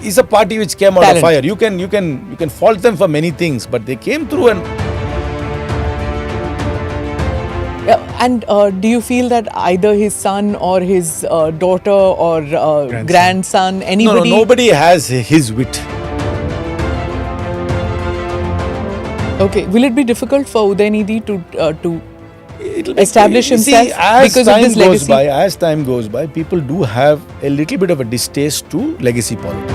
is a party which came out Talent. of fire. You can fault them for many things, but they came through and And do you feel that either his son or his daughter or grandson, anybody? No, nobody has his wit. Okay, will it be difficult for Udaynidhi to It'll be- establish you see, himself as because of time this goes legacy? as time goes by, people do have a little bit of a distaste to legacy politics.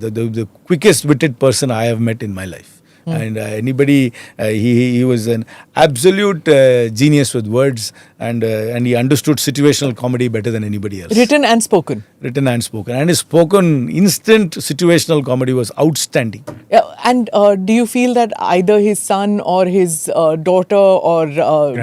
The quickest witted person I have met in my life. And anybody, he was an absolute genius with words, and he understood situational comedy better than anybody else. Written and spoken. Written and spoken. And his spoken instant situational comedy was outstanding. And do you feel that either his son or his daughter or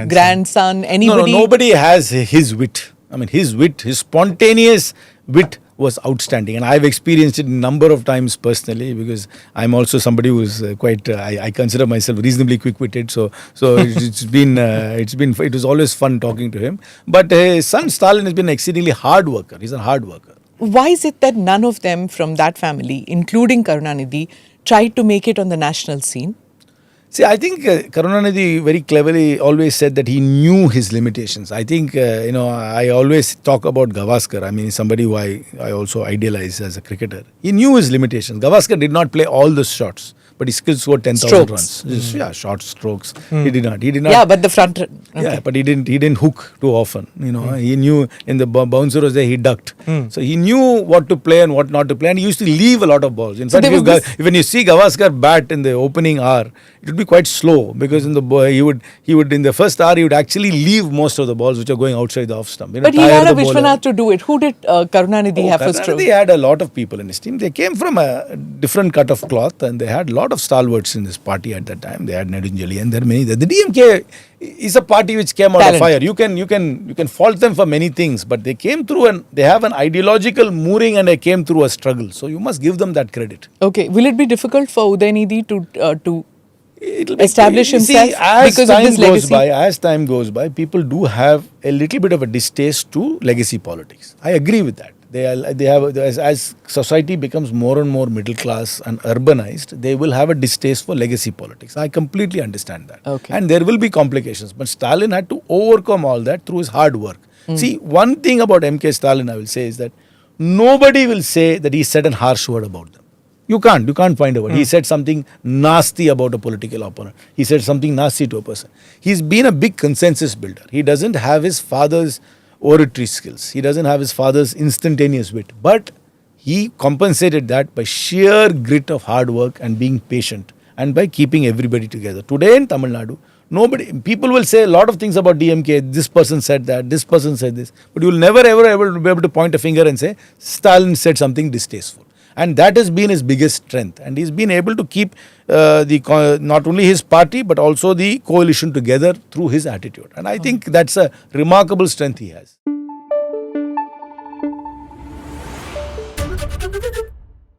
grandson, anybody? No, nobody has his wit. His wit, his spontaneous wit was outstanding, and I've experienced it a number of times personally, because I'm also somebody who's quite I consider myself reasonably quick-witted, so it was always fun talking to him. But his son Stalin has been an exceedingly hard worker. He's a hard worker. Why is it that none of them from that family, including Karunanidhi, tried to make it on the national scene? See, I think Karunanidhi very cleverly always said that he knew his limitations. I think, I always talk about Gavaskar. He's somebody who I also idealize as a cricketer. He knew his limitations. Gavaskar did not play all the shots, but he still scored 10,000 runs. Yeah, short strokes. He did not. Yeah, but the front. Okay. Yeah, but he didn't hook too often. He knew in the bouncer was there, he ducked. So he knew what to play and what not to play, and he used to leave a lot of balls. In fact, when you see Gavaskar bat in the opening hour, it would be quite slow, because he would in the first hour he would actually leave most of the balls which are going outside the off stump. But he had a Vishwanath to do it. Who did Karunanidhi have first? Karunanidhi had a lot of people in his team. They came from a different cut of cloth, and they had a lot of stalwarts in this party at that time. They had Nedunjali, and there are many. The DMK is a party which came out of fire. You can fault them for many things, but they came through and they have an ideological mooring, and they came through a struggle. So you must give them that credit. Okay, will it be difficult for Udaynidhi to establish himself because of this legacy? As time goes by, people do have a little bit of a distaste to legacy politics. I agree with that. They have, as society becomes more and more middle class and urbanized, they will have a distaste for legacy politics. I completely understand that. Okay. And there will be complications. But Stalin had to overcome all that through his hard work. See, one thing about MK Stalin I will say is that nobody will say that he said a harsh word about them. You can't find a word. He said something nasty about a political opponent. He said something nasty to a person. He's been a big consensus builder. He doesn't have his father's oratory skills. He doesn't have his father's instantaneous wit. But he compensated that by sheer grit of hard work and being patient, and by keeping everybody together. Today in Tamil Nadu, people will say a lot of things about DMK. This person said that, this person said this. But you will never ever be able to point a finger and say, Stalin said something distasteful. And that has been his biggest strength. And he's been able to keep not only his party, but also the coalition together through his attitude. And I think that's a remarkable strength he has.